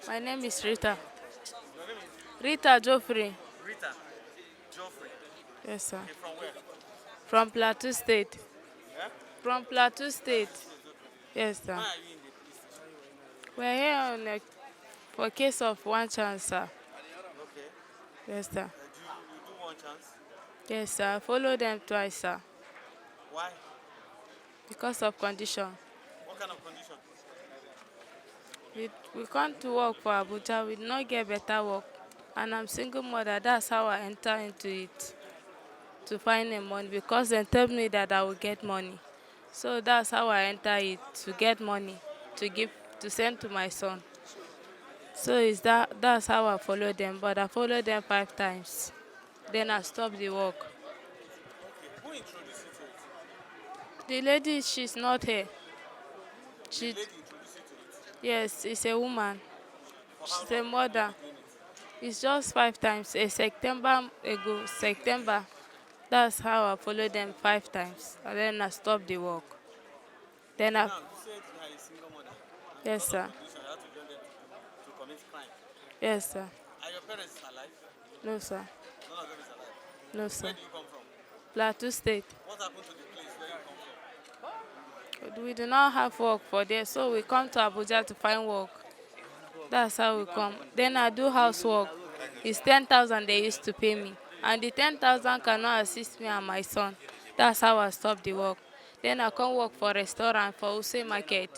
My name is Rita. Rita Joffrey. Rita, Geoffrey. Yes, sir. Okay, from where? From Plateau State. Yeah? From Plateau State. Yes, sir. Why are you in the police station? We're here on for case of one chance, sir. Okay. Yes, sir. You do one chance? Yes, sir. Follow them twice, sir. Why? Because of condition. What kind of condition? We come to work for Abuja. We did not get better work. And I'm single mother. That's how I enter into it. To find the money. Because they tell me that I will get money. So that's how I enter it. To get money. To send to my son. So that's how I follow them. But I followed them 5 times. Then I stopped the work. Okay. Who introduced you to it? The lady, she's not here. The lady introduced you to it? Yes, it's a woman. For She's how a long? mother. It's just 5 times. A September. That's how I followed them 5 times. And then I stopped the work. Then I, Now, you said you are a single mother. yes, Because sir. of condition, you have to join them to commit crime. Yes, sir. Are your parents alive? No, sir. None of them is alive. No, sir. Where do you come from? Plateau State. What happened to the place where you come from? We do not have work for there, so we come to Abuja to find work. That's how we come. Then I do housework. It's 10,000 they used to pay me. And the 10,000 cannot assist me and my son. That's how I stopped the work. Then I come work for a restaurant for Use Market.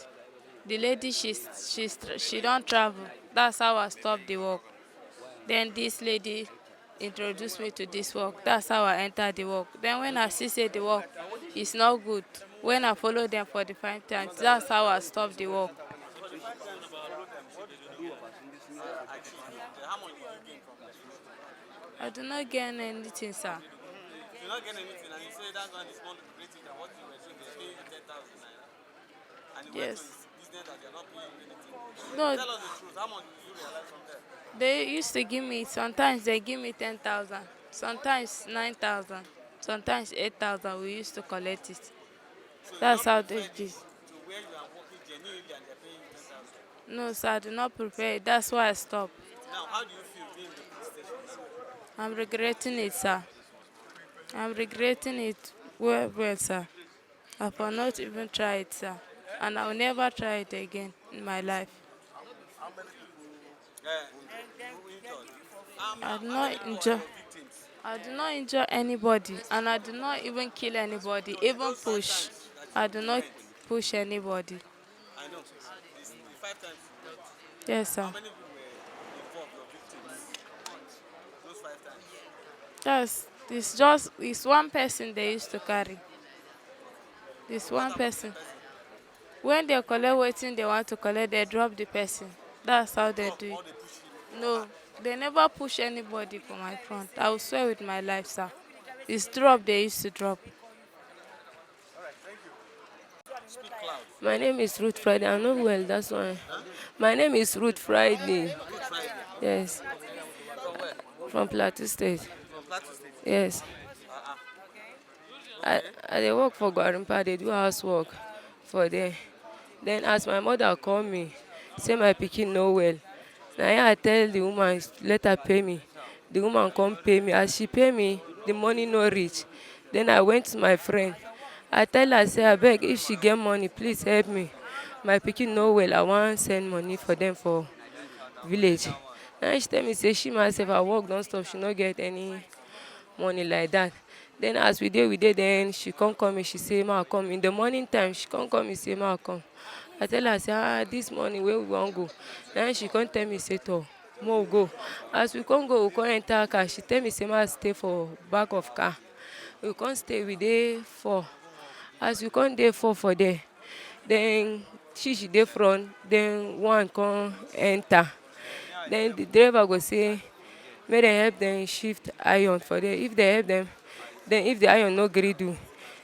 The lady, she don't travel. That's how I stopped the work. Then this lady introduced me to this work. That's how I entered the work. Then when I see the work is not good, when I follow them for the 5 times, that's how I stopped the work. How much did you gain from that? I do not gain anything, sir. You not get anything, and you say that's one is more lucrative than what you were doing. They pay you 10,000 naira. And you went to Yes. this business that you're not paying you anything. No, Tell us the truth. How much did you realize from there? they used to give me, sometimes they give me 10,000, sometimes 9,000, sometimes 8,000. We used to collect it. So That's you how not they prefer do. this to where you are working genuinely and they're paying you 10,000. No, sir, I do not prepare it. That's why I stopped. Now, how do you feel being in the police station? I'm regretting it, sir. I'm regretting it well, sir. I will not even try it, sir. And I will never try it again in my life. Who injured? I do How not many people enjoy. were your victims? I do not injure anybody, and I do not even kill anybody, even push. I do not push anybody. I know. The 5 times you went. Yes, sir. How many people were involved, your victims? Those 5 times. Yes, it's one person they used to carry. It's one person. When they collect waiting they want to collect, they drop the person. That's how they do Or it. they push you. No, they never push anybody for my front. I will swear with my life, sir. It's drop they used to drop. Speak loud. My name is Ruth Friday. I'm not well, that's why. My name is Ruth Friday. Good Friday. Yes, From where? from Plateau State. From Plateau State. Yes. I dey work for Gwarimpa, they do housework for there. Then as my mother call me, say my pikin no well. Now I tell the woman, let her pay me. The woman come pay me. As she pay me, the money no reach. Then I went to my friend. I tell her, say, abeg, if she get money, please help me. My pikin no well, I want send money for them for village. Now she tell me, say, she myself, her work don't stop, she no get any money like that. Then as we did, then she come call me, she say, ma come. In the morning time, she come call me, say, ma come. I tell her, say, this morning where we want go. Then she come tell me, say, to, mo go. As we come go, we come enter car. She tell me, say, ma stay for back of car. We come stay, we dey 4. As we come dey 4 for there, then she dey front, then one come enter. Then the driver go say, May they help them shift iron for them. If they help them, then if the iron no gree do,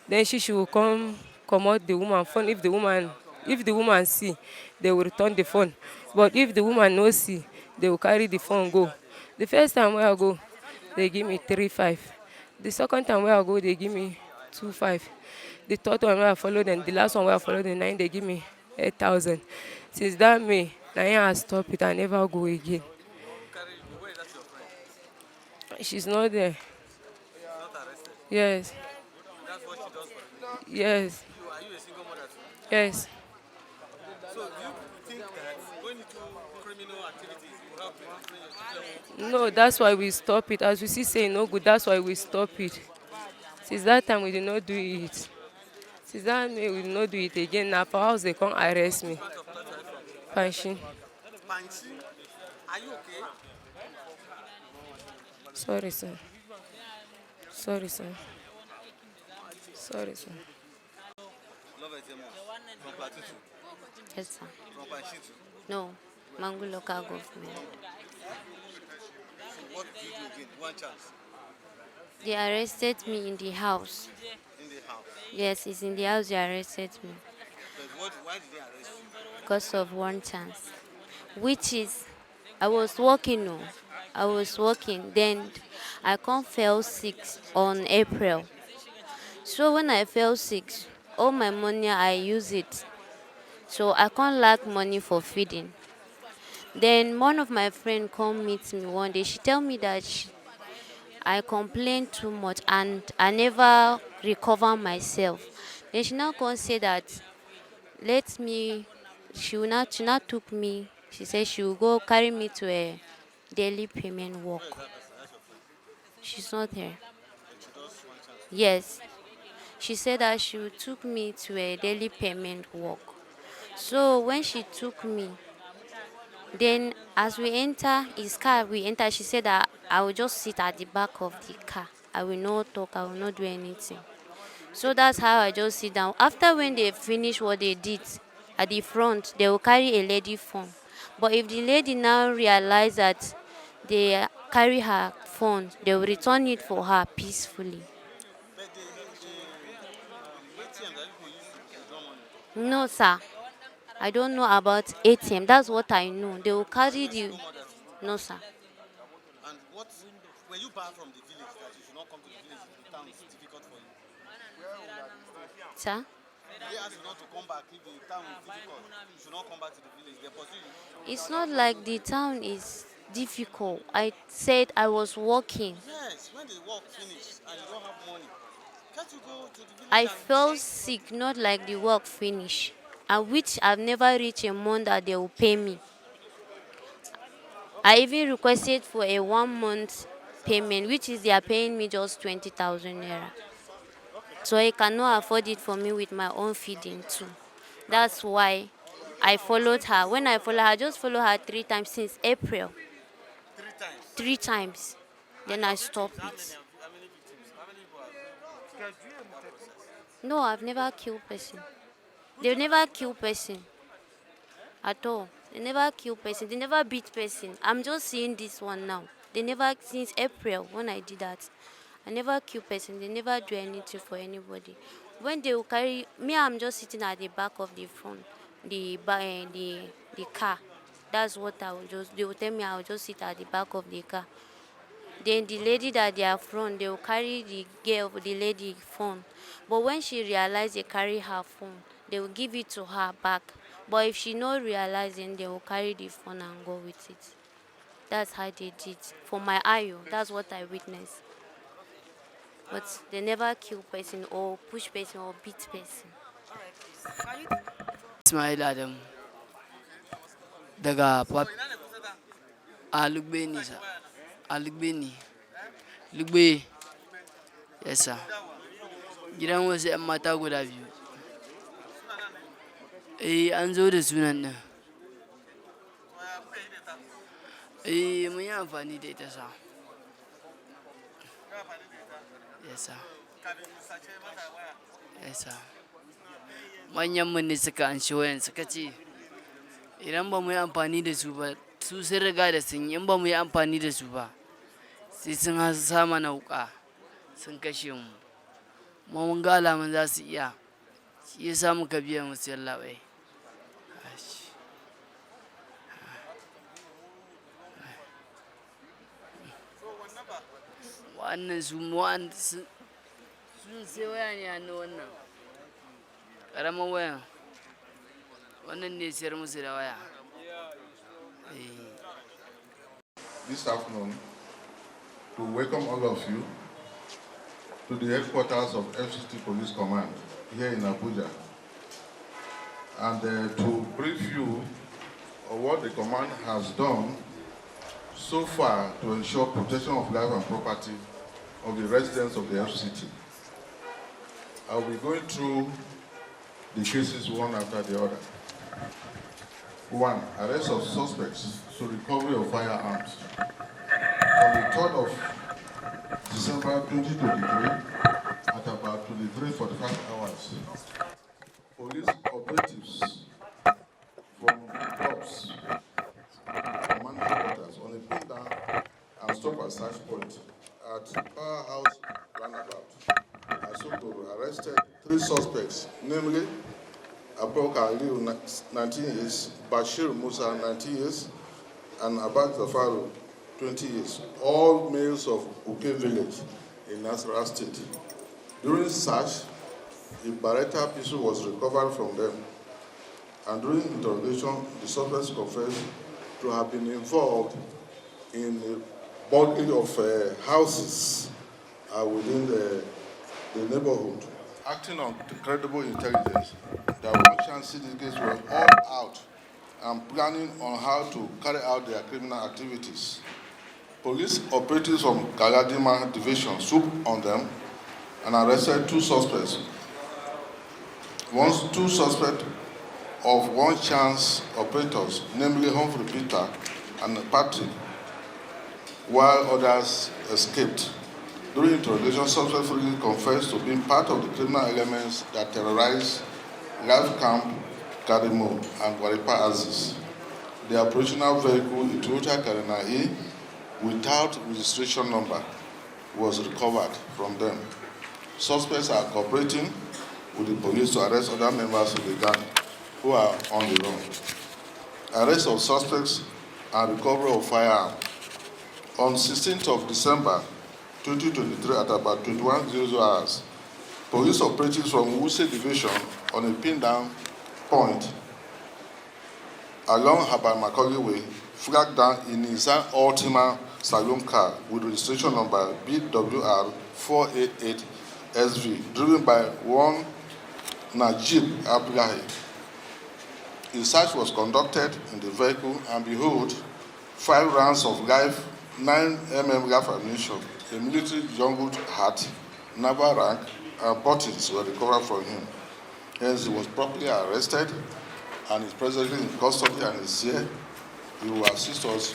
then she will come out the woman phone. If the woman see, they will return the phone. But if the woman no see, they will carry the phone go. The first time where I go, they give me 3,500. The second time where I go, they give me 2,500. The third one where I follow them, the last one where I follow them, 9, they give me 8,000. Since that May, I stop it. I never go again. Who carry you? Where is that your friend? She's not there. Not arrested. Yes, That's what she does for you. yes, Are you a single mother too? yes. So do you think that going into criminal activities will help you to train your children? No, that's why we stop it. As we see say no good, that's why we stop it. Since that time we did not do it. Since that May we did not do it again. Now for house they can't arrest me. Part of blood from Pension. Panchi, are you okay? Sorry, sir. Sorry, sir. Sorry, sir. Love it, from Plateau too. Yes, sir. From Panchi too. No, Mangu local government. So what do you do again? One chance They arrested me in the house. in the house. Yes, it's in the house they arrested me But why did they arrest you? because of one chance, which is I was working. No, I was working. Then I can't fell sick on April. So when I fell sick, all my money I use it. So I can't lack money for feeding. Then one of my friend come meet me one day. She tell me that I complain too much and I never recover myself. Then she now come say that let me. She not took me. She said she will go carry me to a daily payment work. She's not here. Yes. She said that she took me to a daily payment work. So when she took me, then as we enter his car, she said that I will just sit at the back of the car. I will not talk, I will not do anything. So that's how I just sit down. After when they finish what they did at the front, they will carry a lady phone. But if the lady now realize that they carry her phone, they will return it for her peacefully. But the ATM that people use to withdraw money. No, sir. I don't know about ATM. That's what I know. They will carry the. Single mother too. No, sir. And what were you banned from the village that you should not come to the village if the town is difficult for you? Sir? They ask you not to come back if the town is difficult. You should not come back to the village. They pursue you. It's not like the town is difficult. I said I was working. Yes, when the work finish and you don't have money, can't you go to the village I and felt sick, not like the work finish, and which I've never reached a month that they will pay me. I even requested for a 1 month payment, which is they are paying me just 20,000 naira. So I cannot afford it for me with my own feeding too. That's why I followed her. When I follow her, I just follow her 3 times since April. 3 times? 3 times. Then I stopped How it. many victims? How many people have you? No, I've never killed person. They've never killed person at all. They never kill person. They never beat person. I'm just seeing this one now. They never, since April when I did that, I never kill person. They never do anything for anybody. When they will carry me, I'm just sitting at the back of the front, the car. That's what I will just. They will tell me I will just sit at the back of the car. Then the lady that they are front, they will carry the lady phone. But when she realize they carry her phone, they will give it to her back. But if she not realize, then they will carry the phone and go with it. That's how they did. For my eye, that's what I witnessed. But they never kill person or push person or beat person. Ismail Adam daga Pap a LUGBE ni sa a LUGBE ni LUGBE yes sir gidan wasu 'yan mata guda biyu an zo da sunan nan mun yi amfani da ita sa yes sir yes sir manyan mun ne suka anshi wayan suka ce idan ba mu yi amfani da su ba su sun riga da sun yi in ba mu yi amfani da su ba sai sun sa mana wuƙa sun kashe mu. Kuma mun ga alamun za su iya, shi ya sa muka biya musu yallaɓai. Wannan sun sai waya ne hannu wannan ƙaramin wayan, wannan ne siyar musu da waya. This afternoon to welcome all of you to the headquarters of FCT Police Command here in Abuja, and to brief you on what the command has done so far to ensure protection of life and property of the residents of the FCT. I will be going through the cases one after the other. 1. Arrest of suspects to recovery of firearms. On the 3rd of December 2023, at about 23:45 hours, police operatives from cops command headquarters on a pin down and stop and search point at Powerhouse Roundabout, Asokoro, arrested 3 suspects, namely Abubakar Aliyu, 19 years, Bashir Musa, 19 years, and Abad Zafaru, 20 years, all males of Uke village in Nasarawa State. During search, a Beretta pistol was recovered from them, and during interrogation, the suspects confessed to have been involved in a burglary of houses within the neighborhood. Acting on credible intelligence, the Abuja syndicates were all out and planning on how to carry out their criminal activities. Police operatives from Galadima Division swooped on them and arrested 2 suspects. 2 suspects of one chance operators, namely Humphrey Peter and Patrick, while others escaped. During interrogation, suspects freely confessed to being part of the criminal elements that terrorized Life Camp, Karimo, and Waripa Aziz. The operational vehicle, a Toyota Carina E, without registration number, was recovered from them. Suspects are cooperating with the police to arrest other members of the gang who are on the run. Arrest of suspects and recovery of firearms. On 16th of December 2023 at about 21:00 hours, police operatives from Wuse Division on a pin-down point along Habar Macaulay Way flagged down a Nissan Altima Saloon car with registration number BWR 488 SV, driven by one Najib Abdullahi. A search was conducted in the vehicle, and behold, 5 rounds of live 9mm rifle ammunition, a military jungle hat, naval rank, and buttons were recovered from him. Hence, he was properly arrested and is presently in custody and is here. He will assist us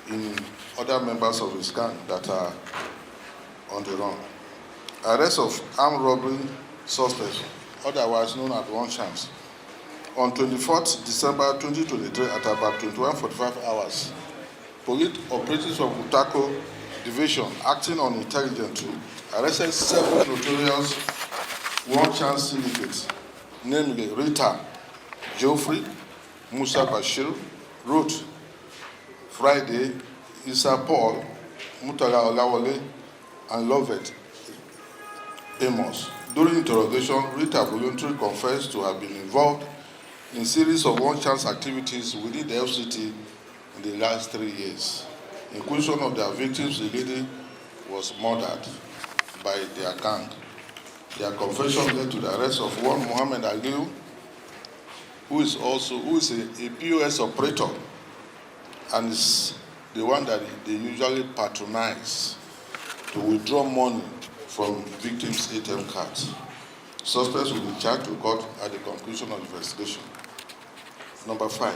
in other members of his gang that are on the run. Arrest of armed robbery suspects, otherwise known as one chance. On 24th December 2023 at about 21:45 hours, police operatives of Utako Division, acting on intelligence, arrested 7 notorious one-chance syndicates, namely Rita, Geoffrey, Musa Bashir, Ruth, Friday, Issa Paul, Mutala Olawale, and Lovett Amos. During interrogation, Rita voluntarily confessed to have been involved in a series of one-chance activities within the FCT in the last 3 years. In question of their victims, the lady was murdered by their gang. Their confession led to the arrest of one Muhammad Aliyu, who is a POS operator and is the one that they usually patronize to withdraw money from victims' ATM cards. Suspects will be charged to court at the conclusion of the investigation. Number 5,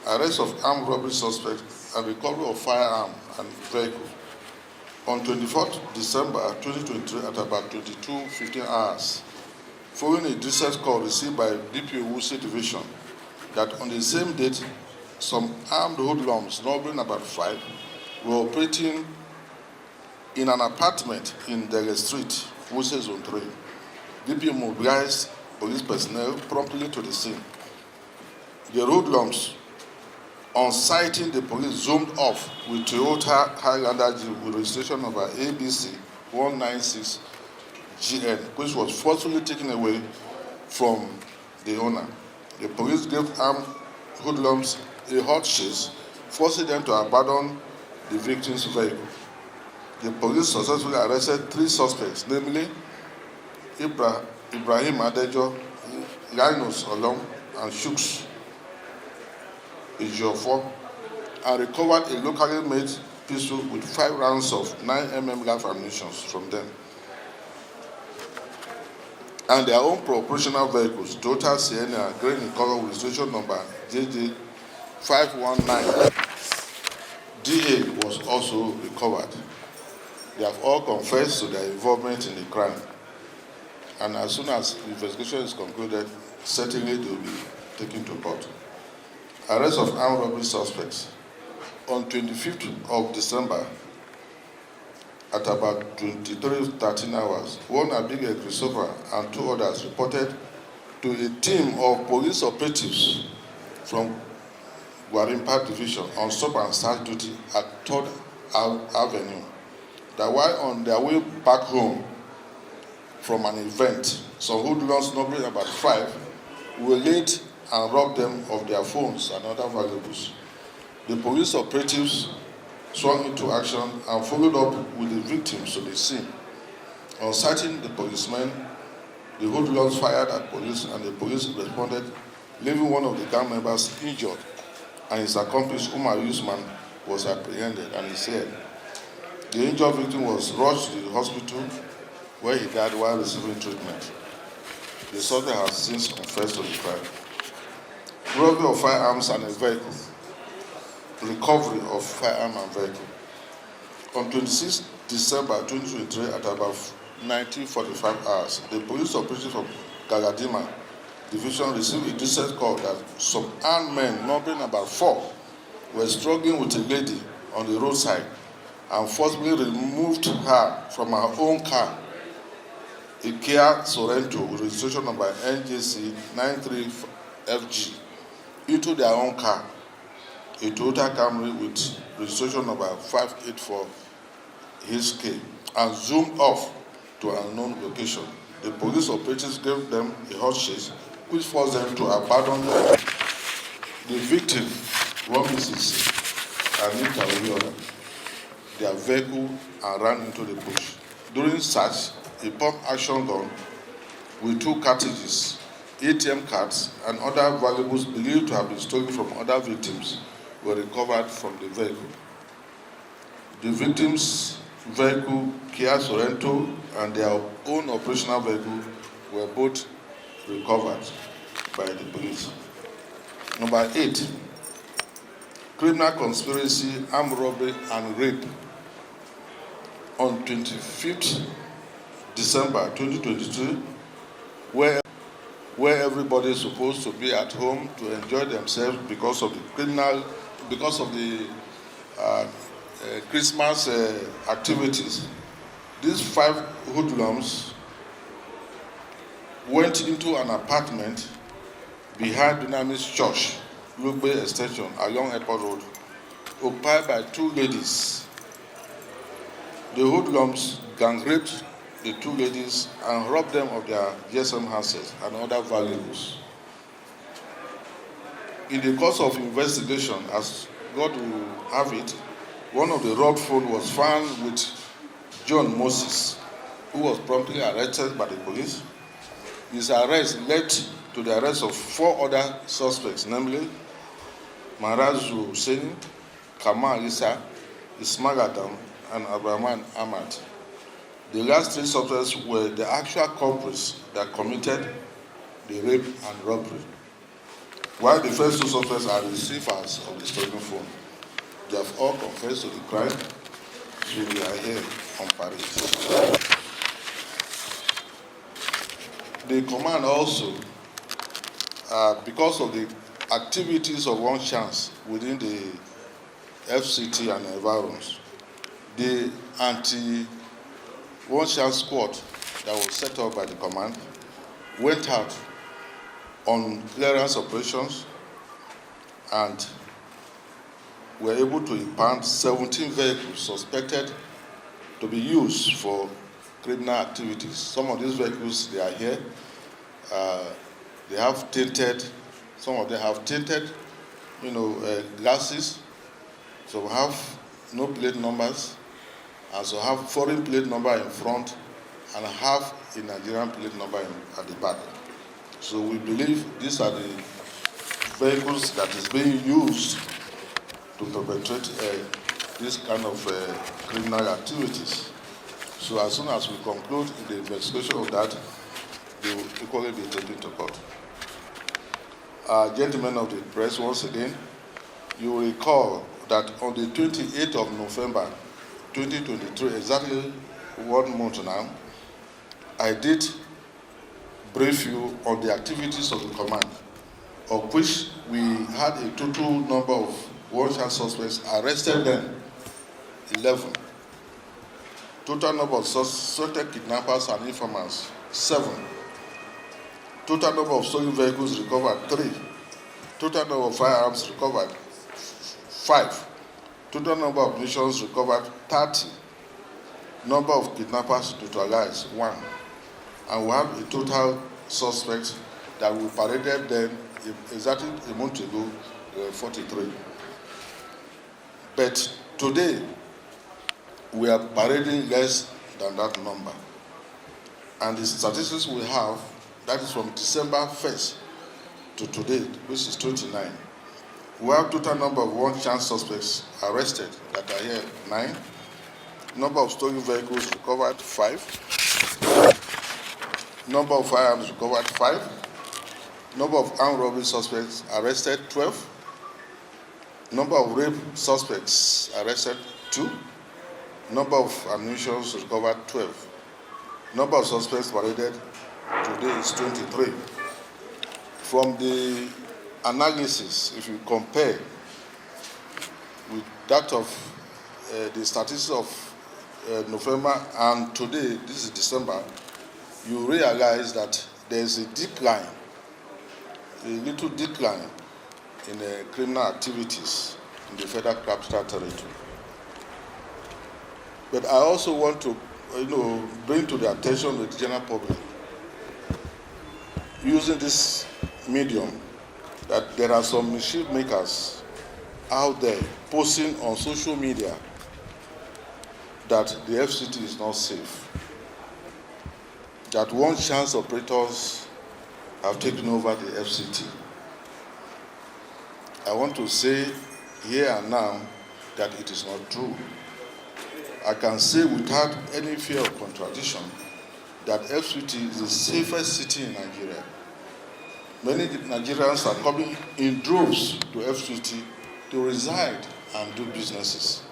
arrest of armed robbery suspects and recovery of firearm and vehicle. On 24th December 2023 at about 22:15 hours, following a distress call received by DPO Wuse Division that on the same date, some armed hoodlums, numbering about 5, were operating in an apartment in Dele Street, Wuse Zone 3. DP mobilized police personnel promptly to the scene. The hoodlums, on sighting the police, zoomed off with Toyota Highlander Jeep with registration number ABC 196GN, which was forcefully taken away from the owner. The police gave armed hoodlums a hot chase, forcing them to abandon the victim's vehicle. The police successfully arrested 3 suspects, namely Ibrahim Adejo, Linus Olong, and Shuks Ejiofor, and recovered a locally made pistol with 5 rounds of 9mm live ammunition from them, and their own operational vehicles, Toyota Sienna, green in color with registration number JJ 519. DA was also recovered. They have all confessed to their involvement in the crime, and as soon as the investigation is concluded, certainly they will be taken to court. Arrest of armed robbery suspects. On 25th of December, at about 23:13 hours, one Abigail Christopher and 2 others reported to a team of police operatives from Gwarimpa Division on stop and start duty at 3rd Avenue that while on their way back home from an event, some hoodlums numbering about 5 were late and robbed them of their phones and other valuables. The police operatives swung into action and followed up with the victims to the scene. On sighting the policemen, the hoodlums fired at police and the police responded, leaving one of the gang members injured, and his accomplice, Umar Usman, was apprehended and is here. The injured victim was rushed to the hospital where he died while receiving treatment. The suspect has since confessed to the crime. Robbery of firearms and a vehicle. Recovery of firearm and vehicle. On 26 December 2023 at about 19:45 hours, the police operative from Galadima Division received a distress call that some armed men, numbering about 4, were struggling with a lady on the roadside and forcibly removed her from her own car, a Kia Sorento with registration number NJC 93FG, into their own car, a Toyota Camry with registration number 584HK, and zoomed off to an unknown location. The police operatives gave them a hot chase, which forced them to abandon them. The victim, one Mrs. Anita Oyola, their vehicle and ran into the bush. During search, a pump action gun with 2 cartridges, ATM cards, and other valuables believed to have been stolen from other victims were recovered from the vehicle. The victims' vehicle, Kia Sorento, and their own operational vehicle were both recovered by the police. Number 8, criminal conspiracy, armed robbery, and rape. On 25th December 2022, where everybody is supposed to be at home to enjoy themselves because of the Christmas activities, these 5 hoodlums went into an apartment behind Dynamis Church, LUGBE Extension, along Airport Road, occupied by 2 ladies. The hoodlums gang raped the 2 ladies and robbed them of their GSM handsets and other valuables. In the course of investigation, as God will have it, one of the robbed phones was found with John Moses, who was promptly arrested by the police. His arrest led to the arrest of 4 other suspects, namely Marazu Hussein, Kamal Issa, Ismail Adam, and Abraman Ahmad. The last 3 suspects were the actual culprits that committed the rape and robbery, while the first 2 suspects are receivers of the stolen phone. They have all confessed to the crime, so we are here on parade. The command also, because of the activities of one chance within the FCT and environs, they anti-one-chance squad that was set up by the command went out on clearance operations and were able to impound 17 vehicles suspected to be used for criminal activities. Some of these vehicles, they are here. They have tinted, some of them have tinted, glasses. Some have no plate numbers, and some have foreign plate number in front, and have a Nigerian plate number at the back. So we believe these are the vehicles that is being used to perpetrate this kind of criminal activities. So as soon as we conclude the investigation of that, they will equally be taken to court. Gentlemen of the press, once again, you will recall that on the 28th of November 2023, exactly 1 month now, I did brief you on the activities of the command, of which we had a total number of one-chance suspects arrested then, 11. Total number of suspected kidnappers and informants, 7. Total number of stolen vehicles recovered, 3. Total number of firearms recovered, 5. Total number of munitions recovered, 30. Number of kidnappers neutralized, 1. And we have a total suspects that we paraded then exactly a month ago, 43. But today, we are parading less than that number. And the statistics we have, that is from December 1st to today, which is 29. We have total number of one-chance suspects arrested that are here, 9. Number of stolen vehicles recovered, 5. Number of firearms recovered, 5. Number of armed robbery suspects arrested, 12. Number of rape suspects arrested, 2. Number of ammunition recovered, 12. Number of suspects paraded today is 23. From the analysis, if you compare with that of the statistics of November and today, this is December, you realize that there is a decline, a little decline in criminal activities in the Federal Capital Territory. But I also want to, bring to the attention of the general public, using this medium, that there are some mischief makers out there posting on social media that the FCT is not safe, that one-chance operators have taken over the FCT. I want to say here and now that it is not true. I can say without any fear of contradiction that FCT is the safest city in Nigeria. Many Nigerians are coming in droves to FCT to reside and do businesses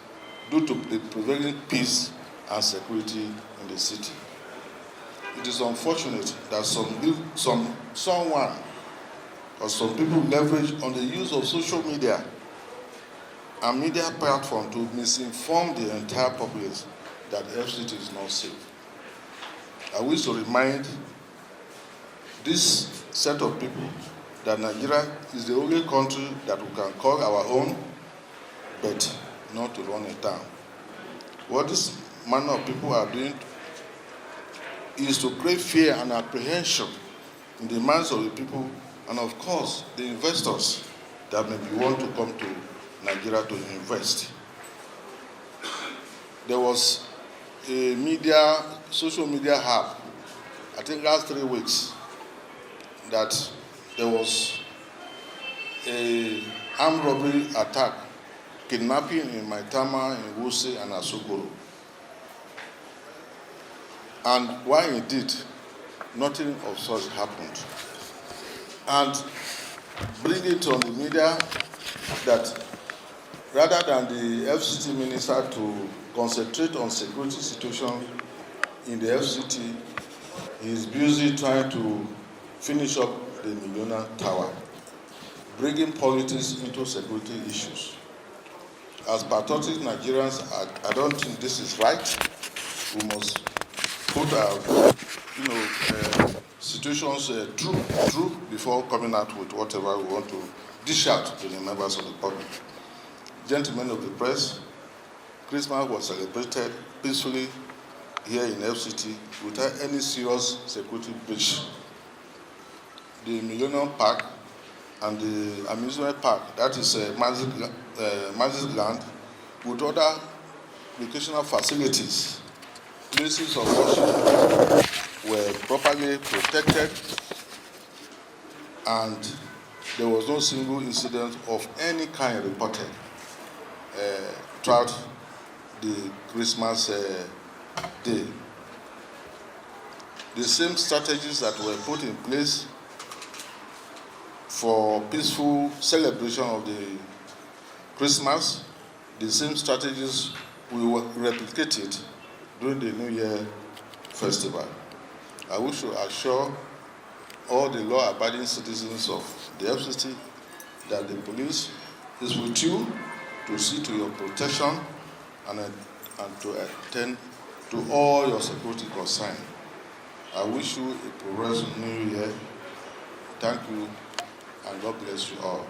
due to the prevailing peace and security in the city. It is unfortunate that someone or some people leverage on the use of social media and media platform to misinform the entire populace that FCT is not safe. I wish to remind this set of people that Nigeria is the only country that we can call our own, but not to run it down. What this manner of people are doing is to create fear and apprehension in the minds of the people, and of course, the investors that may want to come to Nigeria to invest. There was a social media hub, I think last 3 weeks, that there was an armed robbery attack, kidnapping in Maitama, in Wuse, and Asokoro. And why indeed nothing of such happened. And bring it on the media that rather than the FCT minister to concentrate on security situation in the FCT, he is busy trying to finish up the Millionaire Tower, bringing politics into security issues. As patriotic Nigerians, I don't think this is right. We must put our, situations true before coming out with whatever we want to dish out to the members of the public. Gentlemen of the press, Christmas was celebrated peacefully here in FCT without any serious security breach. The Millennium Park and the amusement park, that is Magic Land, with other educational facilities, places of worship were properly protected, and there was no single incident of any kind reported throughout the Christmas day. The same strategies that were put in place for peaceful celebration of the Christmas, the same strategies we were replicated during the New Year festival. I wish to assure all the law-abiding citizens of the FCT that the police is with you to see to your protection and to attend to all your security concerns. I wish you a progressive New Year. Thank you, and God bless you all.